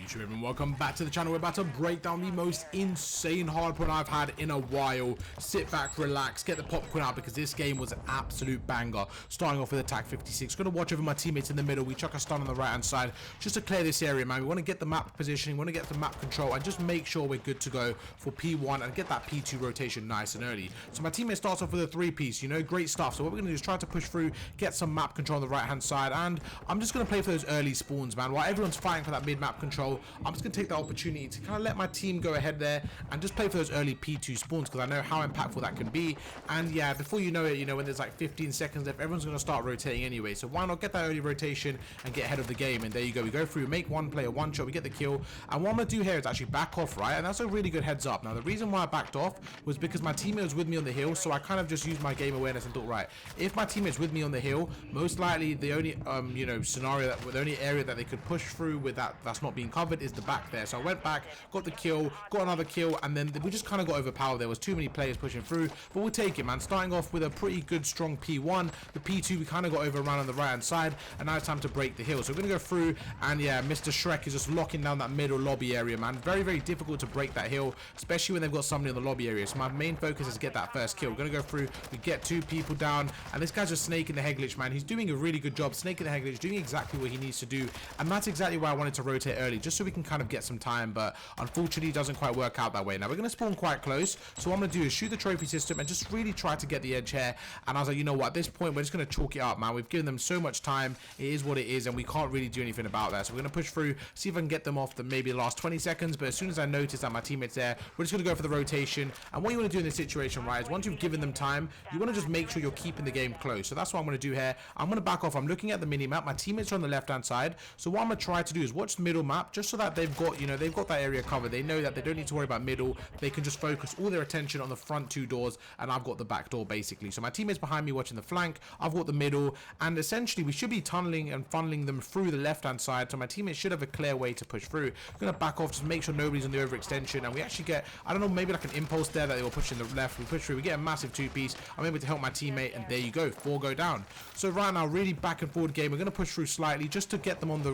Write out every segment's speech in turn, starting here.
YouTube everyone, welcome back to the channel. We're about to break down the most insane hardpoint I've had in a while. Sit back, relax, get the popcorn out because this game was an absolute banger. Starting off with attack 56, gonna watch over my teammates in the middle. We chuck a stun on the right hand side just to clear this area, man. We want to get the map positioning, we want to get the map control and just make sure we're good to go for P1 and get that P2 rotation nice and early. So my teammate starts off with a 3-piece, you know, great stuff. So what we're gonna do is try to push through, get some map control on the right hand side, and I'm just gonna play for those early spawns, man. While everyone's fighting for that mid-map control, I'm just going to take the opportunity to kind of let my team go ahead there and just play for those early P2 spawns because I know how impactful that can be. And yeah, before you know it, you know, when there's like 15 seconds left, everyone's going to start rotating anyway. So why not get that early rotation and get ahead of the game? And there you go. We go through, make one player one shot, we get the kill. And what I'm going to do here is actually back off, right? And that's a really good heads up. Now, the reason why I backed off was because my teammate was with me on the hill. So I kind of just used my game awareness and thought, right, if my teammate's with me on the hill, most likely the only, you know, scenario that the only area that they could push through with that's not being covered is the back there. So I went back, got the kill, got another kill, and then we just kind of got overpowered. There was too many players pushing through, but we'll take it, man. Starting off with a pretty good strong P1, the P2 we kind of got overrun on the right hand side, and now it's time to break the hill. So we're gonna go through, and yeah, Mr. Shrek is just locking down that middle lobby area, man. Very, very difficult to break that hill, especially when they've got somebody in the lobby area. So my main focus is to get that first kill. We're gonna go through, we get 2 people down, and this guy's just snaking the head glitch, man. He's doing a really good job snaking the head glitch, doing exactly what he needs to do, and that's exactly why I wanted to rotate early, just so we can kind of get some time, but unfortunately it doesn't quite work out that way. Now we're going to spawn quite close, so what I'm going to do is shoot the trophy system and just really try to get the edge here. And I was like, you know what, at this point we're just going to chalk it up, man. We've given them so much time, it is what it is, and we can't really do anything about that. So we're going to push through, see if I can get them off the maybe the last 20 seconds, but as soon as I notice that my teammate's there, we're just going to go for the rotation. And what you want to do in this situation, right, is once you've given them time, you want to just make sure you're keeping the game close. So that's what I'm going to do here. I'm going to back off. I'm looking at the mini map, my teammates are on the left hand side, so what I'm going to try to do is watch the middle map just so that they've got, you know, they've got that area covered. They know that they don't need to worry about middle, they can just focus all their attention on the front 2 doors, and I've got the back door basically. So my teammates behind me watching the flank, I've got the middle, and essentially we should be tunneling and funneling them through the left hand side, so my teammates should have a clear way to push through. I'm going to back off, just make sure nobody's on the overextension, and we actually get, I don't know, maybe like an impulse there that they were pushing the left, we push through, we get a massive 2-piece, I'm able to help my teammate, and there you go, 4 go down. So right now, really back and forward game, we're going to push through slightly just to get them on the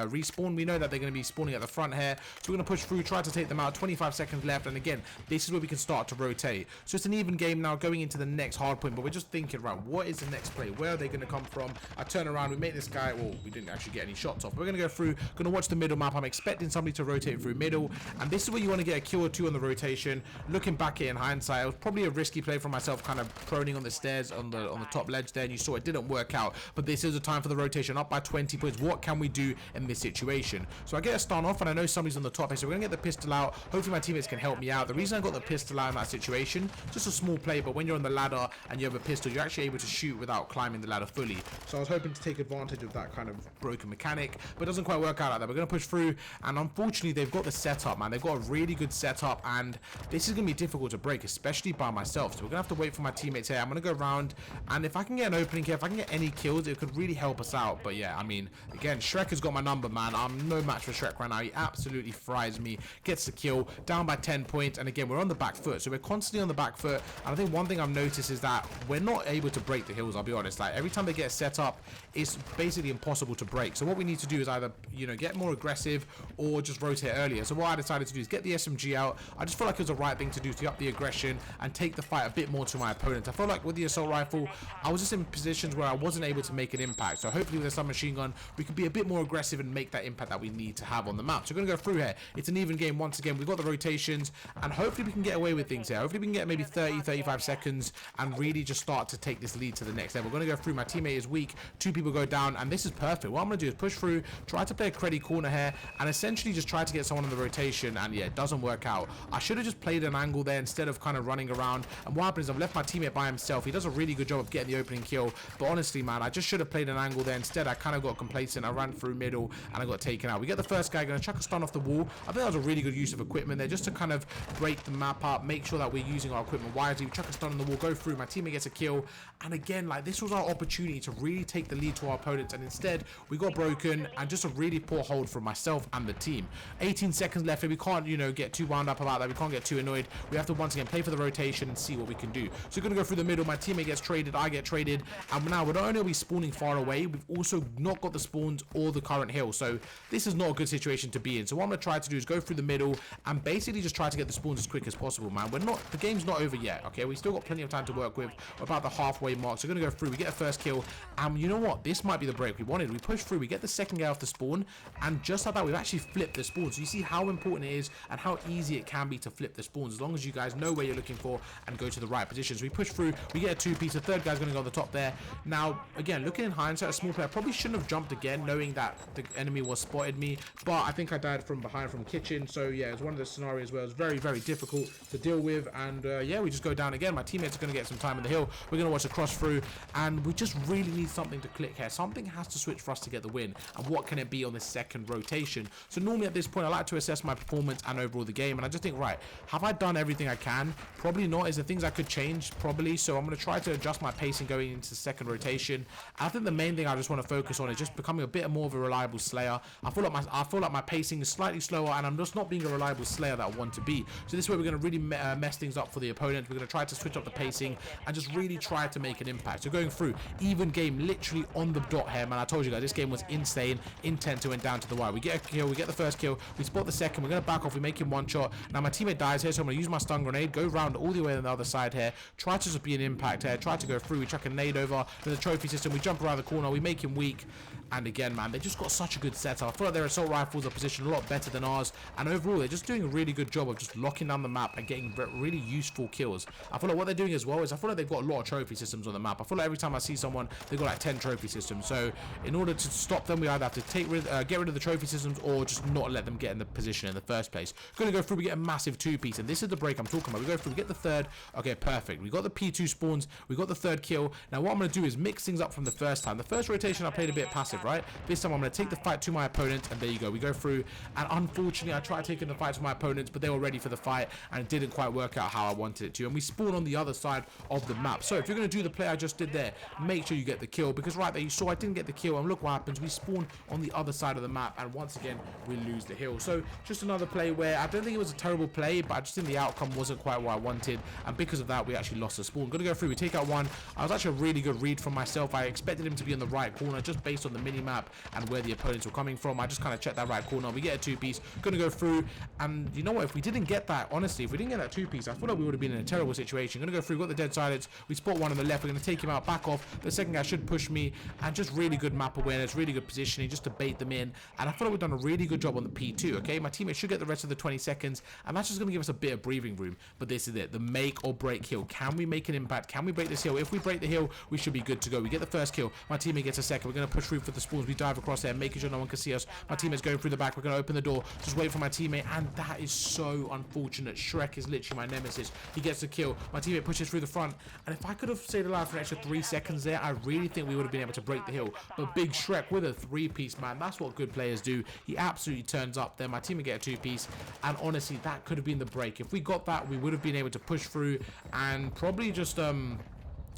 respawn. We know that they're going to be spawning at the front here, so we're going to push through, try to take them out. 25 seconds left, and again, this is where we can start to rotate. So it's an even game now going into the next hard point, but we're just thinking, right, what is the next play? Where are they going to come from? I turn around, we make this guy, well, we didn't actually get any shots off. We're going to go through, going to watch the middle map. I'm expecting somebody to rotate through middle, and this is where you want to get a kill or 2 on the rotation. Looking back at it in hindsight, it was probably a risky play for myself, kind of proning on the stairs on the top ledge there, and you saw it didn't work out, but this is the time for the rotation, up by 20 points. What can we do in this situation? So I get a stun off, and I know somebody's on the top here, so we're going to get the pistol out. Hopefully my teammates can help me out. The reason I got the pistol out in that situation, just a small play, but when you're on the ladder and you have a pistol, you're actually able to shoot without climbing the ladder fully. So I was hoping to take advantage of that kind of broken mechanic, but it doesn't quite work out like that. We're going to push through, and unfortunately they've got the setup, man. They've got a really good setup, and this is going to be difficult to break, especially by myself. So we're going to have to wait for my teammates here. I'm going to go around, and if I can get an opening here, if I can get any kills, it could really help us out. But yeah, I mean, again, Shrek has got my number, man. I'm no match for Shrek right now. He absolutely fries me, gets the kill, down by 10 points, and again, we're on the back foot, so we're constantly on the back foot. And I think one thing I've noticed is that we're not able to break the hills, I'll be honest. Like, every time they get set up, it's basically impossible to break. So what we need to do is either, you know, get more aggressive or just rotate earlier. So what I decided to do is get the SMG out. I just felt like it was the right thing to do to up the aggression and take the fight a bit more to my opponent. I felt like with the assault rifle, I was just in positions where I wasn't able to make an impact. So hopefully with a submachine gun, we can be a bit more aggressive and make that impact that we need to have on the map. So we're going to go through here. It's an even game once again. We've got the rotations, and hopefully we can get away with things here. Hopefully we can get maybe 30-35 seconds and really just start to take this lead to the next level. We're going to go through. My teammate is weak, 2 people go down, and this is perfect. What I'm going to do is push through, try to play a creddy corner here, and essentially just try to get someone on the rotation, and yeah, it doesn't work out. I should have just played an angle there instead of kind of running around, and what happens is I've left my teammate by himself. He does a really good job of getting the opening kill, but honestly, man, I just should have played an angle there. Instead, I kind of got complacent. I ran through middle, and I got taken out. We get the first guy, going to chuck a stun off the wall. I think that was a really good use of equipment there, just to kind of break the map up, make sure that we're using our equipment wisely. We chuck a stun on the wall, go through, my teammate gets a kill, and again, like, this was our opportunity to really take the lead to our opponents, and instead we got broken, and just a really poor hold from myself and the team. 18 seconds left, and we can't, you know, get too wound up about that. We can't get too annoyed. We have to once again play for the rotation and see what we can do. So we're going to go through the middle. My teammate gets traded, I get traded, and now we're not only are we spawning far away, we've also not got the spawns or the current hill. So this is not a a good situation to be in. So what I'm going to try to do is go through the middle and basically just try to get the spawns as quick as possible, man. The game's not over yet, okay? We still got plenty of time to work with. We're about the halfway mark, so we're going to go through. We get a first kill, and you know what? This might be the break we wanted. We push through, we get the second guy off the spawn, and just like that, we've actually flipped the spawn. So you see how important it is and how easy it can be to flip the spawns, as long as you guys know where you're looking for and go to the right positions. We push through, we get a two-piece. The third guy's going to go on the top there. Now, again, looking in hindsight, a small player probably shouldn't have jumped again, knowing that the enemy was spotted me, but I think I died from behind from kitchen. So yeah, it's one of the scenarios where it was very, very difficult to deal with, and yeah, we just go down again. My teammates are going to get some time in the hill. We're going to watch the cross through, and we just really need something to click here. Something has to switch for us to get the win, and what can it be on the second rotation? So normally at this point, I like to assess my performance and overall the game, and I just think, right, have I done everything I can? Probably not. Is there things I could change? Probably. So I'm going to try to adjust my pacing going into the second rotation. I think the main thing I just want to focus on is just becoming a bit more of a reliable slayer. I feel like my pacing is slightly slower, and I'm just not being a reliable slayer that I want to be. So this way we're going to really mess things up for the opponent. We're going to try to switch up the pacing and just really try to make an impact. So going through, even game, literally on the dot here, man. I told you guys, this game was insane, intense, went down to the wire. We get a kill, we get the first kill, we spot the second, we're going to back off, we make him one shot. Now my teammate dies here, so I'm going to use my stun grenade, go round all the way on the other side here, try to just be an impact here, try to go through, we chuck a nade over to the trophy system, we jump around the corner, we make him weak. And again, man, they just got such a good setup. I feel like their assault rifles are positioned a lot better than ours, and overall they're just doing a really good job of just locking down the map and getting really useful kills. I feel like what they're doing as well is I feel like they've got a lot of trophy systems on the map. I feel like every time I see someone, they've got like 10 trophy systems. So in order to stop them, we either have to get rid of the trophy systems or just not let them get in the position in the first place. Going to go through, we get a massive two-piece, and this is the break I'm talking about. We go through, we get the third. Okay, perfect. We got the P2 spawns, we got the third kill. Now what I'm going to do is mix things up from the first time. The first rotation I played a bit passive, right? This time I'm going to take the fight to my opponent, and there you go, we go through. And unfortunately I tried taking the fight to my opponents, but they were ready for the fight and it didn't quite work out how I wanted it to, and we spawn on the other side of the map. So if you're going to do the play I just did there, make sure you get the kill, because right there you saw I didn't get the kill, and look what happens, we spawn on the other side of the map, and once again we lose the hill. So just another play where I don't think it was a terrible play, but I just think the outcome wasn't quite what I wanted, and because of that we actually lost the spawn. Gonna go through, we take out one. I was actually a really good read from myself. I expected him to be in the right corner just based on the mini map and where the opponents were coming from. I just kind of checked that right corner. We get a two-piece, gonna go through, and you know what, if we didn't get that, honestly, if we didn't get that two-piece, I feel like we would have been in a terrible situation. Gonna go through, got the dead silence, we spot one on the left, we're gonna take him out, back off, the second guy should push me, and just really good map awareness, really good positioning just to bait them in, and I feel like we've done a really good job on the P2. Okay, my teammate should get the rest of the 20 seconds, and that's just gonna give us a bit of breathing room. But this is it, the make or break hill. Can we make an impact? Can we break this hill? If we break the hill, we should be good to go. We get the first kill, my teammate gets a second, we're gonna push through for the spawns, we dive across there, making sure no one can see us. My teammate's going through the back, we're gonna open the door, just wait for my teammate, and that is so unfortunate. Shrek is literally my nemesis. He gets the kill, my teammate pushes through the front, and if I could have stayed alive for an extra 3 seconds there, I really think we would have been able to break the hill. But big Shrek with a three-piece, man, that's what good players do. He absolutely turns up there. My teammate get a two-piece, and honestly that could have been the break. If we got that, we would have been able to push through and probably just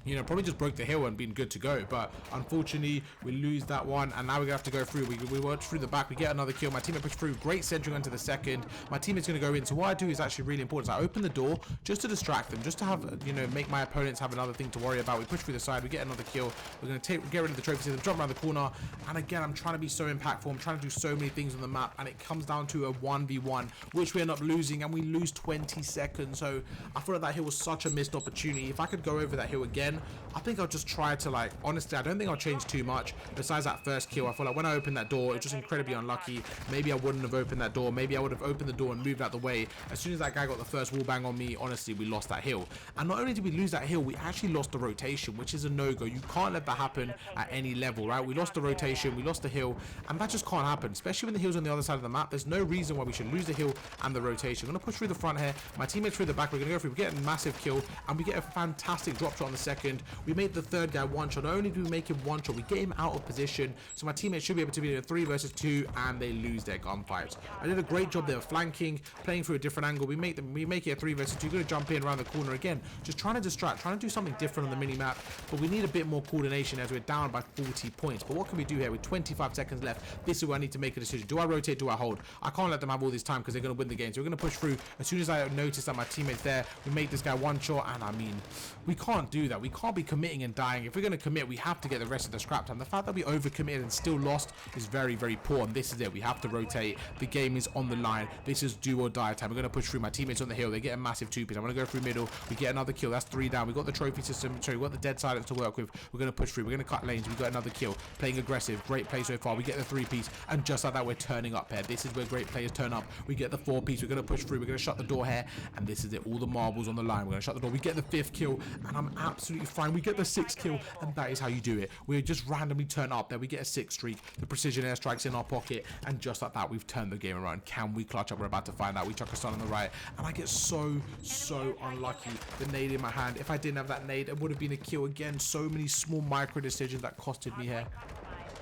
you know, probably just broke the hill and been good to go. But unfortunately we lose that one, and now we're gonna have to go through. We work through the back, we get another kill, my teammate pushed through, great centering onto the second. My teammate's gonna go in, so what I do is actually really important. So I open the door just to distract them, just to have, you know, make my opponents have another thing to worry about. We push through the side, we get another kill, we're gonna get rid of the trophy system, jump around the corner, and again I'm trying to be so impactful, I'm trying to do so many things on the map, and it comes down to a 1v1, which we end up losing, and we lose 20 seconds. So I feel like that hill was such a missed opportunity. If I could go over that hill again, I think I'll just try to, like, honestly I don't think I'll change too much besides that first kill. I feel like when I opened that door, it was just incredibly unlucky. Maybe I wouldn't have opened that door, maybe I would have opened the door and moved out the way. As soon as that guy got the first wall bang on me, honestly we lost that hill. And not only did we lose that hill, we actually lost the rotation, which is a no-go. You can't let that happen at any level, right? We lost the rotation, we lost the hill, and that just can't happen, especially when the hill's on the other side of the map. There's no reason why we should lose the hill and the rotation. I'm gonna push through the front here, my teammates through the back, we're gonna go through, we get a massive kill, and we get a fantastic drop shot on the second. We made the third guy one shot. Not only do we make him one shot, we get him out of position, so my teammates should be able to be in a 3 versus 2, and they lose their gunfights. I did a great job there of flanking, playing through a different angle. We make it a 3 versus 2. Gonna jump in around the corner again, just trying to distract, trying to do something different on the mini map, but we need a bit more coordination as we're down by 40 points. But what can we do here with 25 seconds left? This is where I need to make a decision. Do I rotate? Do I hold? I can't let them have all this time because they're gonna win the game. So we're gonna push through. As soon as I notice that my teammate's there, we make this guy one shot, and I mean, we can't do that. We can't be committing and dying. If we're going to commit, we have to get the rest of the scrap time. The fact that we overcommitted and still lost is very, very poor, and this is it. We have to rotate. The game is on the line. This is do or die time. We're going to push through. My teammates on the hill. They get a massive 2-piece. I'm going to go through middle. We get another kill. That's 3 down. We got the trophy system. Sorry, we got the dead silence to work with. We're going to push through. We're going to cut lanes. We got another kill. Playing aggressive. Great play so far. We get the 3-piece, and just like that, we're turning up here. This is where great players turn up. We get the 4-piece. We're going to push through. We're going to shut the door here, and this is it. All the marbles on the line. We're going to shut the door. We get the 5th kill, and I'm absolutely fine. We get the 6th kill, and that is how you do it. We just randomly turn up there. We get a 6th streak. The precision airstrikes in our pocket, and just like that, we've turned the game around. Can we clutch up? We're about to find out. We chuck a stun on the right, and I get so unlucky. The nade in my hand. If I didn't have that nade, it would have been a kill again. So many small micro decisions that costed me here.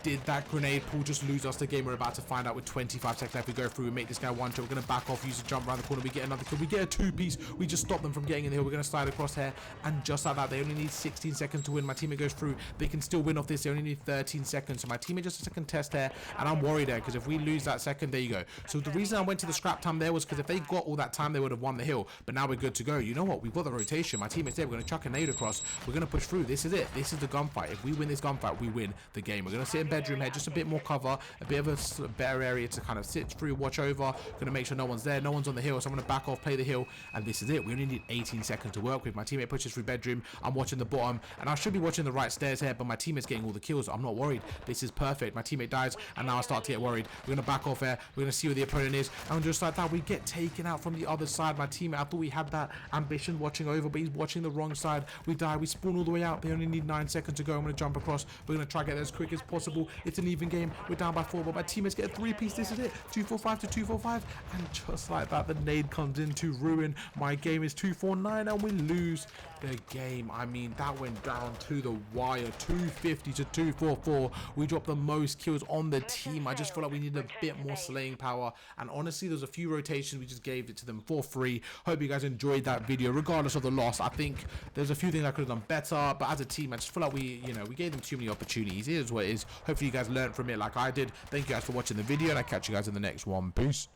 Did that grenade pull just lose us the game? We're about to find out with 25 seconds left. We go through, we make this guy one shot. We're going to back off, use a jump around the corner. We get another kill. We get a 2-piece. We just stop them from getting in the hill. We're going to slide across here. And just like that, they only need 16 seconds to win. My teammate goes through. They can still win off this. They only need 13 seconds. So my teammate just has to contest here. And I'm worried there because if we lose that second, there you go. So the reason I went to the scrap time there was because if they got all that time, they would have won the hill. But now we're good to go. You know what? We've got the rotation. My teammate's there. We're going to chuck a nade across. We're going to push through. This is it. This is the gunfight. If we win this gunfight, we win the game. We're going to sit in bedroom here. Just a bit more cover, a bit of a better area to kind of sit through, watch over. Gonna make sure no one's there, no one's on the hill, so I'm gonna back off, play the hill, and this is it. We only need 18 seconds to work with. My teammate pushes through bedroom. I'm watching the bottom, and I should be watching the right stairs here, but my teammate's getting all the kills. I'm not worried. This is perfect. My teammate dies, and now I start to get worried. We're gonna back off here. We're gonna see where the opponent is, and just like that, we get taken out from the other side. My teammate, I thought we had that ambition watching over, but he's watching the wrong side. We die. We spawn all the way out. They only need 9 seconds to go. I'm gonna jump across. We're gonna try to get there as quick as possible. It's an even game. We're down by 4, but my teammates get a 3-piece. This is it. 245 to 245, and just like that, the nade comes in to ruin my game. Is 249, and we lose the game. I mean, that went down to the wire. 250 to 244. We dropped the most kills on the team. I just feel like we needed a bit more slaying power, and honestly, there's a few rotations. We just gave it to them for free. Hope you guys enjoyed that video. Regardless of the loss, I think there's a few things I could have done better, but as a team, I just feel like we gave them too many opportunities. It is what it is. Hopefully you guys learned from it like I did. Thank you guys for watching the video, and I'll catch you guys in the next one. Peace.